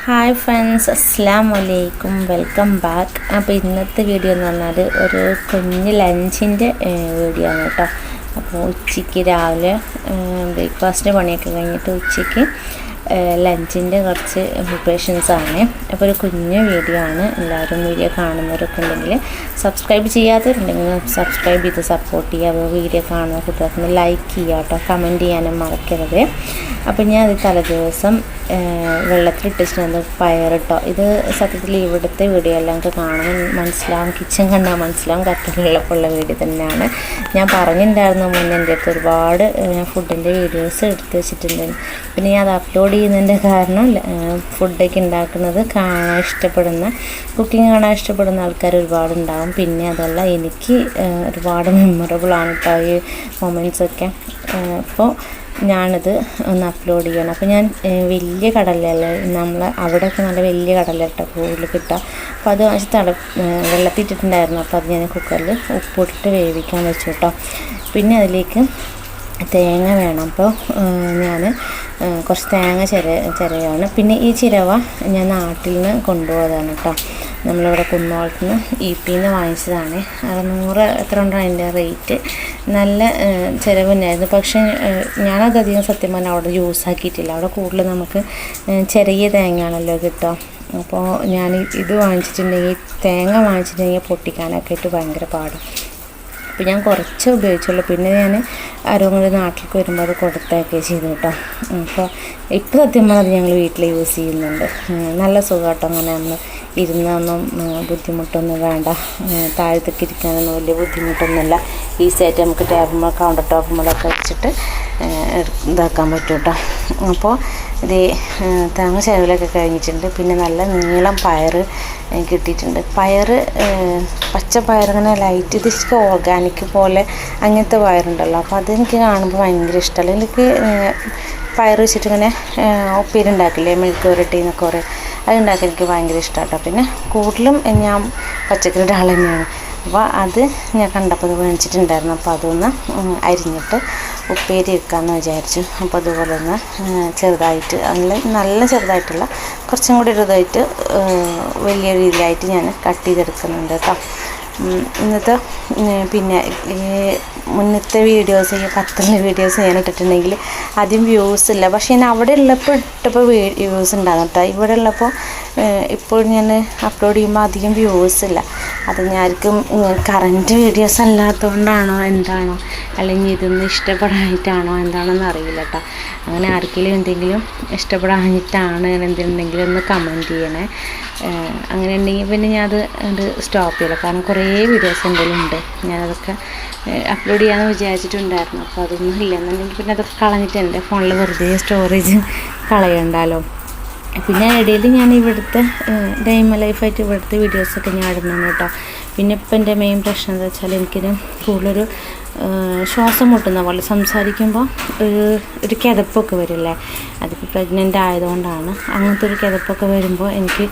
Hi friends, അസ്സലാമു അലൈക്കും, welcome back. അപ്പോൾ ഇന്നത്തെ വീഡിയോ എന്ന് പറഞ്ഞാൽ ഒരു കുഞ്ഞ് ലഞ്ചിൻ്റെ വീഡിയോ ആണ് കേട്ടോ. അപ്പോൾ ഉച്ചയ്ക്ക് രാവിലെ ബ്രേക്ക്ഫാസ്റ്റിൻ്റെ പണിയൊക്കെ കഴിഞ്ഞിട്ട് ഉച്ചയ്ക്ക് ലഞ്ചിൻ്റെ കുറച്ച് പ്രിപ്പറേഷൻസാണ്. അപ്പോൾ ഒരു കുഞ്ഞ് വീഡിയോ ആണ്. എല്ലാവരും വീഡിയോ കാണുന്നവരൊക്കെ ഉണ്ടെങ്കിൽ സബ്സ്ക്രൈബ് ചെയ്യാത്തവരുണ്ടെങ്കിൽ സബ്സ്ക്രൈബ് ചെയ്ത് സപ്പോർട്ട് ചെയ്യുക. അപ്പോൾ വീഡിയോ കാണുന്ന കുട്ടികൾക്ക് ലൈക്ക് ചെയ്യുക കേട്ടോ, കമൻറ്റ് ചെയ്യാനും മറക്കരുത്. അപ്പോൾ ഞാൻ അത് തലേദിവസം വെള്ളത്തിലിട്ടിട്ടുണ്ട് പയറിട്ടോ. ഇത് സത്യത്തിൽ ഇവിടുത്തെ വീഡിയോ എല്ലാം നമുക്ക് കാണാൻ മനസ്സിലാവും, കിച്ചൺ കണ്ടാൽ മനസ്സിലാവും, ഖത്തറിലുള്ളപ്പോഴുള്ള വീഡിയോ തന്നെയാണ്. ഞാൻ പറഞ്ഞിട്ടുണ്ടായിരുന്നു മുന്നേ എൻ്റെ അടുത്ത് ഒരുപാട് ഫുഡിൻ്റെ വീഡിയോസ് എടുത്ത് വെച്ചിട്ടുണ്ട്. പിന്നെ ഞാൻ അത് അപ്ലോഡ് ചെയ്യുന്നതിൻ്റെ കാരണം ഫുഡൊക്കെ ഉണ്ടാക്കുന്നത് കാണാൻ ഇഷ്ടപ്പെടുന്ന, കുക്കിംഗ് കാണാൻ ഇഷ്ടപ്പെടുന്ന ആൾക്കാർ ഒരുപാടുണ്ടാവും. പിന്നെ അതല്ല, എനിക്ക് ഒരുപാട് മെമ്മറബിളാണ് കേട്ടോ ഈ മൊമെൻറ്റ്സൊക്കെ. അപ്പോൾ ഞാനത് ഒന്ന് അപ്ലോഡ് ചെയ്യണം. അപ്പോൾ ഞാൻ വലിയ കടലല്ലേ, നമ്മൾ അവിടെയൊക്കെ നല്ല വലിയ കടല കേട്ടോ കൂടുതൽ കിട്ടുക. അപ്പോൾ അത് വാങ്ങിച്ച് വെള്ളത്തിട്ടിട്ടുണ്ടായിരുന്നു. അപ്പോൾ അത് ഞാൻ കുക്കറിൽ ഉപ്പിട്ടിട്ട് വേവിക്കാൻ വെച്ചു കേട്ടോ. പിന്നെ അതിലേക്ക് തേങ്ങ വേണം. അപ്പോൾ ഞാൻ കുറച്ച് തേങ്ങ ചിരവാണ്. പിന്നെ ഈ ചിരവ ഞാൻ നാട്ടിൽ നിന്ന് കൊണ്ടുപോയതാണ് കേട്ടോ. നമ്മളിവിടെ കുന്നോളത്ത് നിന്ന് EP-ന്ന് വാങ്ങിച്ചതാണ്. 600 എത്ര ഉണ്ടോ അതിൻ്റെ റേറ്റ്. നല്ല ചിലവ് തന്നെയായിരുന്നു. പക്ഷേ ഞാനത് അധികം സത്യം പറഞ്ഞാൽ അവിടെ യൂസ് ആക്കിയിട്ടില്ല. അവിടെ കൂടുതൽ നമുക്ക് ചെറിയ തേങ്ങയാണല്ലോ കിട്ടുക. അപ്പോൾ ഞാൻ ഇത് വാങ്ങിച്ചിട്ടുണ്ടെങ്കിൽ, തേങ്ങ വാങ്ങിച്ചിട്ടുണ്ടെങ്കിൽ പൊട്ടിക്കാനൊക്കെ ആയിട്ട് ഭയങ്കര പാടും. അപ്പോൾ ഞാൻ കുറച്ച് ഉപയോഗിച്ചുള്ളൂ. പിന്നെ ഞാൻ ആരും കൂടി നാട്ടിലേക്ക് വരുമ്പോൾ അത് കൊടുത്തൊക്കെ ചെയ്തു കേട്ടോ. അപ്പോൾ ഇപ്പോൾ സത്യം പറഞ്ഞാൽ ഞങ്ങൾ വീട്ടിൽ യൂസ് ചെയ്യുന്നുണ്ട്. നല്ല സുഖമാട്ടോ. അങ്ങനെ നമ്മൾ ഇരുന്നൊന്നും ബുദ്ധിമുട്ടൊന്നും വേണ്ട. താഴത്തേക്ക് ഇരിക്കാനൊന്നും വലിയ ബുദ്ധിമുട്ടൊന്നുമില്ല. ഈസിയായിട്ട് നമുക്ക് ടേബിൾ കൗണ്ടർ ടോപ്പുമ്പോഴൊക്കെ വെച്ചിട്ട് ഇതാക്കാൻ പറ്റും കേട്ടോ. അപ്പോൾ ഇത് തേങ്ങ ചിലവിലൊക്കെ കഴിഞ്ഞിട്ടുണ്ട്. പിന്നെ നല്ല നീളം പയർ കിട്ടിയിട്ടുണ്ട്. പച്ചപ്പയർ ഇങ്ങനെ ലൈറ്റ്, ഇത് ഓർഗാനിക് പോലെ അങ്ങനത്തെ പയറുണ്ടല്ലോ. അപ്പോൾ അതെനിക്ക് കാണുമ്പോൾ ഭയങ്കര ഇഷ്ടമല്ല. എനിക്ക് പയർ വെച്ചിട്ട് ഇങ്ങനെ ഉപ്പേരി ഉണ്ടാക്കില്ലേ, മെഴുക്ക് പുരട്ടി എന്നൊക്കെ പറയും, അത് ഉണ്ടാക്കാൻ എനിക്ക് ഭയങ്കര ഇഷ്ടമാട്ടോ. പിന്നെ കൂടുതലും ഞാൻ പച്ചക്കറിയുടെ ആൾ തന്നെയാണ്. അപ്പോൾ അത് ഞാൻ കണ്ടപ്പോൾ അത് മേടിച്ചിട്ടുണ്ടായിരുന്നു. അപ്പോൾ അതൊന്ന് അരിഞ്ഞിട്ട് ഉപ്പേരി വെക്കാമെന്ന് വിചാരിച്ചു. അപ്പോൾ അതുപോലെ ഒന്ന് ചെറുതായിട്ട്, നല്ല ചെറുതായിട്ടുള്ള കുറച്ചും കൂടി ഇതായിട്ട് വലിയ രീതിയിലായിട്ട് ഞാൻ കട്ട് ചെയ്തെടുക്കുന്നുണ്ട് കേട്ടോ. ഇന്നത്തെ പിന്നെ മുന്നത്തെ വീഡിയോസ്, ഈ ഖത്തറിലെ വീഡിയോസ് ഞാൻ ഇട്ടിട്ടുണ്ടെങ്കിൽ ആദ്യം വ്യൂസ് ഇല്ല. പക്ഷേ ഞാൻ അവിടെ ഉള്ളപ്പോൾ ഇട്ടപ്പോൾ വ്യൂസ് ഉണ്ടാകും കേട്ടോ. ഇവിടെ ഉള്ളപ്പോൾ ഇപ്പോൾ ഞാൻ അപ്ലോഡ് ചെയ്യുമ്പോൾ അധികം വ്യൂസ് ഇല്ല. അത് ഞാർക്കും കറൻറ്റ് വീഡിയോസ് അല്ലാത്തതുകൊണ്ടാണോ എന്താണോ, അല്ലെങ്കിൽ ഇതൊന്നും ഇഷ്ടപ്പെടാനായിട്ടാണോ എന്താണെന്ന് അറിയില്ല കേട്ടോ. അങ്ങനെ ആർക്കെങ്കിലും എന്തെങ്കിലും ഇഷ്ടപ്പെടാനായിട്ടാണ് എന്തുണ്ടെങ്കിലും ഒന്ന് കമൻറ്റ് ചെയ്യണേ. അങ്ങനെ ഉണ്ടെങ്കിൽ പിന്നെ ഞാൻ അത് സ്റ്റോപ്പ് ചെയ്യില്ല. കാരണം കുറേ വീഡിയോസ് എന്തെങ്കിലും ഉണ്ട്, ഞാനതൊക്കെ അപ്ലോഡ് ചെയ്യാമെന്ന് വിചാരിച്ചിട്ടുണ്ടായിരുന്നു. അപ്പോൾ അതൊന്നും ഇല്ലെന്നുണ്ടെങ്കിൽ പിന്നെ അതൊക്കെ കളഞ്ഞിട്ട് എൻ്റെ ഫോണിൽ വെറുതെ സ്റ്റോറേജ് കളയണ്ടല്ലോ. പിന്നെ ഇടയിൽ ഞാൻ ഇവിടുത്തെ ഡൈമ ലൈഫായിട്ട് ഇവിടുത്തെ വീഡിയോസൊക്കെ ഞാൻ ഇടുന്നുണ്ട് കേട്ടോ. പിന്നെ ഇപ്പം എൻ്റെ മെയിൻ പ്രശ്നം എന്താ വെച്ചാൽ എനിക്കൊരു കൂടുതലൊരു ശ്വാസം മുട്ടുന്ന പോലെ സംസാരിക്കുമ്പോൾ ഒരു കിതപ്പൊക്കെ വരില്ലേ. അതിപ്പോൾ പ്രഗ്നൻ്റ് ആയതുകൊണ്ടാണ്. അങ്ങനത്തെ ഒരു കിതപ്പൊക്കെ വരുമ്പോൾ എനിക്ക്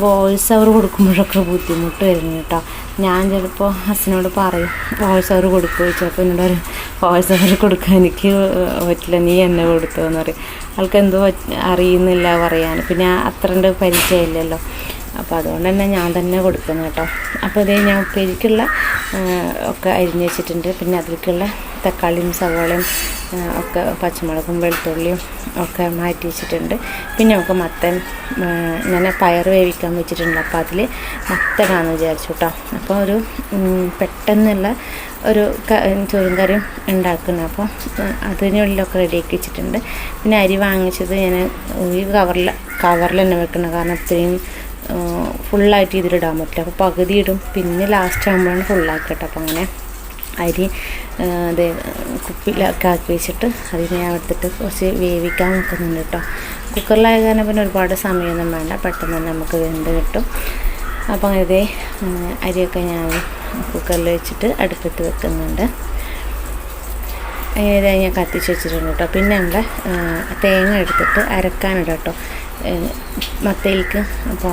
വോയിസ് ഓവർ കൊടുക്കുമ്പോഴൊക്കെ ബുദ്ധിമുട്ട് വരുന്നു കേട്ടോ. ഞാൻ ചിലപ്പോൾ ഹസ്സിനോട് പറയും വോയിസ് ഓവർ കൊടുക്കുമോ, ചിലപ്പോൾ എന്നോട് പറയും വോയിസ് ഓവർ കൊടുക്കാൻ എനിക്ക് പറ്റില്ല, നീ എന്നെ കൊടുത്തോന്ന് പറയും. ആൾക്ക് എന്തോ അറിയുന്നില്ല പറയാൻ. പിന്നെ അത്രണ്ട് പരിചയമില്ലല്ലോ. അപ്പോൾ അതുകൊണ്ട് തന്നെ ഞാൻ തന്നെ കൊടുക്കുന്നു കേട്ടോ. അപ്പോൾ ഇതേ ഞാൻ ഉപ്പേരിക്കുള്ള ഒക്കെ അരിഞ്ഞ് വെച്ചിട്ടുണ്ട്. പിന്നെ അതിലേക്കുള്ള തക്കാളിയും സവാളയും ഒക്കെ പച്ചമുളകും വെളുത്തുള്ളിയും ഒക്കെ മാറ്റി വെച്ചിട്ടുണ്ട്. പിന്നെ നമുക്ക് മത്തൻ, ഞാൻ പയർ വേവിക്കാൻ വെച്ചിട്ടുണ്ട്. അപ്പോൾ അതിൽ മത്തനാണെന്ന് വിചാരിച്ചു കേട്ടോ. അപ്പോൾ ഒരു പെട്ടെന്നുള്ള ഒരു ചോറും കറിയും ഉണ്ടാക്കുന്നത്. അപ്പോൾ അതിനുള്ളിലൊക്കെ റെഡിയാക്കി വെച്ചിട്ടുണ്ട്. പിന്നെ അരി വാങ്ങിച്ചത് ഞാൻ ഈ കവറിൽ തന്നെ വെക്കണം. കാരണം അത്രയും ഫുള്ളായിട്ട് ഇതിലിടാൻ പറ്റില്ല. അപ്പോൾ പകുതി ഇടും, പിന്നെ ലാസ്റ്റ് ആകുമ്പോഴാണ് ഫുള്ളാക്കി കേട്ടോ. അപ്പോൾ അങ്ങനെ അരി കുപ്പിയിലൊക്കെ ആക്കി വെച്ചിട്ട് അതിനെ ഞാൻ എടുത്തിട്ട് കുറച്ച് വേവിക്കാൻ വെക്കുന്നുണ്ട് കേട്ടോ. കുക്കറിലായ കാരണം പിന്നെ ഒരുപാട് സമയമൊന്നും വേണ്ട, പെട്ടെന്ന് തന്നെ നമുക്ക് വെന്ത് കിട്ടും. അപ്പോൾ അങ്ങനെ അരിയൊക്കെ ഞാൻ കുക്കറിൽ വെച്ചിട്ട് അടുപ്പത്ത് വെക്കുന്നുണ്ട്. ഇതായി ഞാൻ കത്തിച്ച് വെച്ചിട്ടുണ്ട് കേട്ടോ. പിന്നെ നമ്മുടെ തേങ്ങ എടുത്തിട്ട് അരക്കാനിടാം കേട്ടോ മത്തയിലേക്ക്. അപ്പോൾ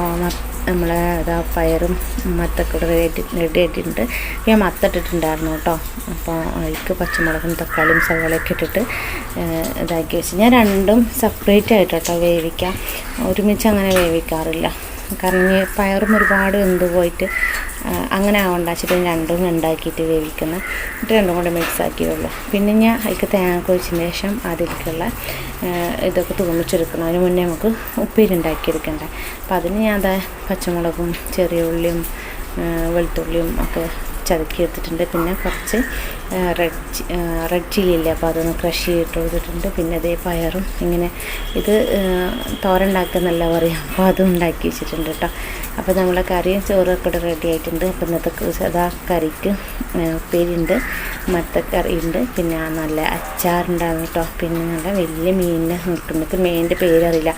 നമ്മളെ അതാ പയറും മത്തൊക്കെ റെഡി ആയിട്ടുണ്ട്. ഞാൻ മത്തിട്ടിട്ടുണ്ടായിരുന്നു കേട്ടോ. അപ്പോൾ അതിലേക്ക് പച്ചമുളകും തക്കാളിയും സവാളയൊക്കെ ഇട്ടിട്ട് ഇതാക്കി വെച്ച് ഞാൻ രണ്ടും സെപ്പറേറ്റ് ആയിട്ട് കേട്ടോ വേവിക്കാം. ഒരുമിച്ച് അങ്ങനെ വേവിക്കാറില്ല. കാരണം ഈ പയറും ഒരുപാട് വെന്ത് പോയിട്ട് അങ്ങനെ ആവണ്ടാച്ചിട്ട് രണ്ടും ഉണ്ടാക്കിയിട്ട് വേവിക്കുന്നത്. എന്നിട്ട് രണ്ടും കൂടെ മിക്സ് ആക്കിയതുള്ളൂ. പിന്നെ ഞാൻ അതിലേക്ക് തേങ്ങ ഒഴിച്ചതിന് ശേഷം അതിലേക്കുള്ള ഇതൊക്കെ തൂമിച്ചെടുക്കണം. അതിന് മുന്നേ നമുക്ക് ഉപ്പേരി ഉണ്ടാക്കിയെടുക്കണ്ടേ. അപ്പോൾ അതിന് ഞാൻ അതാ പച്ചമുളകും ചെറിയ ഉള്ളിയും വെളുത്തുള്ളിയും ഒക്കെ ചതക്കി എടുത്തിട്ടുണ്ട്. പിന്നെ കുറച്ച് റെഡ് ചില്ലി ഇല്ലേ, അപ്പോൾ അതൊന്ന് ക്രഷ് ചെയ്തിട്ട് കൊടുത്തിട്ടുണ്ട്. പിന്നെ അതേ പയറും ഇങ്ങനെ ഇത് തോരനുണ്ടാക്കുന്നല്ല പറയാം, അപ്പോൾ അതും ഉണ്ടാക്കി വെച്ചിട്ടുണ്ട് കേട്ടോ. അപ്പോൾ നമ്മളെ കറിയും ചോറൊക്കെ ഇവിടെ റെഡി ആയിട്ടുണ്ട്. അപ്പോൾ ഇന്നത്തെ അതാ കറിക്ക് ഉപ്പേരിയുണ്ട്, മത്തക്കറിയുണ്ട്, പിന്നെ നല്ല അച്ചാറുണ്ടാകും കേട്ടോ. പിന്നെ നല്ല വലിയ മീനിനെ നിൽക്കുന്നത്, മീനിൻ്റെ പേരറിയില്ല,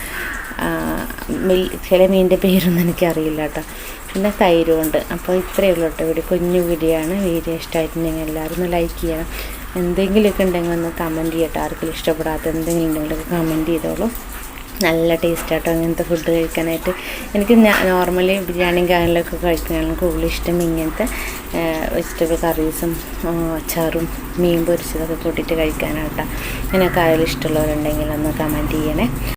ചില മീനിൻ്റെ പേരൊന്നും എനിക്കറിയില്ല കേട്ടോ. പിന്നെ തൈരുമുണ്ട്. അപ്പോൾ ഇത്രയേ ഉള്ളൂ കേട്ടോ. ഇവിടെ കുഞ്ഞു വീഡിയോയാണ്. വീഡിയോ ഇഷ്ടമായിട്ടുണ്ടെങ്കിൽ എല്ലാവരും ഒന്ന് ലൈക്ക് ചെയ്യണം. എന്തെങ്കിലുമൊക്കെ ഉണ്ടെങ്കിൽ ഒന്ന് കമൻറ്റ് ചെയ്യട്ടോ. ആർക്കും ഇഷ്ടപ്പെടാത്ത എന്തെങ്കിലും ഉണ്ടെങ്കിലൊക്കെ കമൻറ്റ് ചെയ്തോളൂ. നല്ല ടേസ്റ്റാട്ടോ അങ്ങനത്തെ ഫുഡ് കഴിക്കാനായിട്ട്. എനിക്ക് നോർമലി ബിരിയാണിയും കാര്യങ്ങളൊക്കെ കഴിക്കാനാണ് കൂടുതൽ ഇഷ്ടം. ഇങ്ങനത്തെ വെജിറ്റബിൾ കറീസും അച്ചാറും മീൻ പൊരിച്ചതൊക്കെ കൂട്ടിയിട്ട് കഴിക്കാനാട്ടോ. ഇങ്ങനെയൊക്കെ ആയാലും ഇഷ്ടമുള്ളവരുണ്ടെങ്കിൽ ഒന്ന് കമൻറ്റ് ചെയ്യണേ.